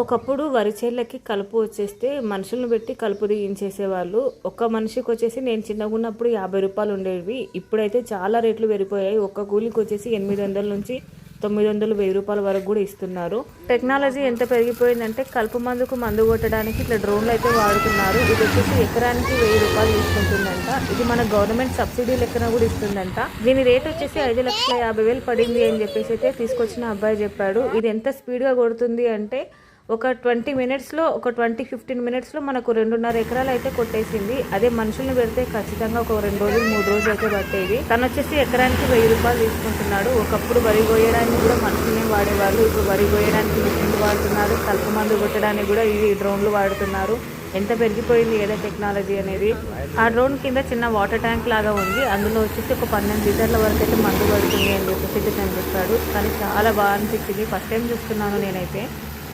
ఒకప్పుడు వరి చేలకి కలుపు వచ్చేస్తే మనుషులను పెట్టి కలుపు తీయించేసేవాళ్ళు. ఒక్క మనిషికి వచ్చేసి నేను చిన్నగా ఉన్నప్పుడు 50 రూపాయలు ఉండేవి. ఇప్పుడైతే చాలా రేట్లు పెరిగిపోయాయి. ఒక్క కూలికి వచ్చేసి 800 నుంచి 900, 1000 రూపాయల వరకు కూడా ఇస్తున్నారు. టెక్నాలజీ ఎంత పెరిగిపోయిందంటే కలుపు మందు కొట్టడానికి ఇట్లా డ్రోన్లు అయితే వాడుతున్నారు. ఇది వచ్చేసి ఎకరానికి 1000 రూపాయలు తీసుకుంటుందంట. ఇది మన గవర్నమెంట్ సబ్సిడీ లెక్కన కూడా ఇస్తుందంట. దీని రేట్ వచ్చేసి 5,50,000 పడింది అని చెప్పేసి అయితే తీసుకొచ్చిన అబ్బాయి చెప్పాడు. ఇది ఎంత స్పీడ్గా కొడుతుంది అంటే ఒక 20 మినిట్స్లో, ఒక 15 మినిట్స్లో మనకు 2.5 ఎకరాలు అయితే కొట్టేసింది. అదే మనుషుల్ని పెడితే ఖచ్చితంగా ఒక 2 రోజులు 3 రోజులు అయితే పట్టేది. తను వచ్చేసి ఎకరానికి 1000 రూపాయలు తీసుకుంటున్నాడు. ఒకప్పుడు వరి కోయడానికి కూడా మనుషుల్ని వాడేవాళ్ళు. ఇప్పుడు వరి కోయడానికి మిషన్లు వాడుతున్నారు. కలుపు మందు కొట్టడానికి కూడా ఈ డ్రోన్లు వాడుతున్నారు. ఎంత పెరిగిపోయింది ఏదో టెక్నాలజీ అనేది. ఆ డ్రోన్ కింద చిన్న వాటర్ ట్యాంక్ లాగా ఉంది. అందులో వచ్చేసి ఒక 12 లీటర్ల వరకు అయితే మందు పడుతుంది అని చెప్పేసి కనిపిస్తాడు. కానీ చాలా బాగా అనిపించింది. ఫస్ట్ టైం చూస్తున్నాను నేనైతే.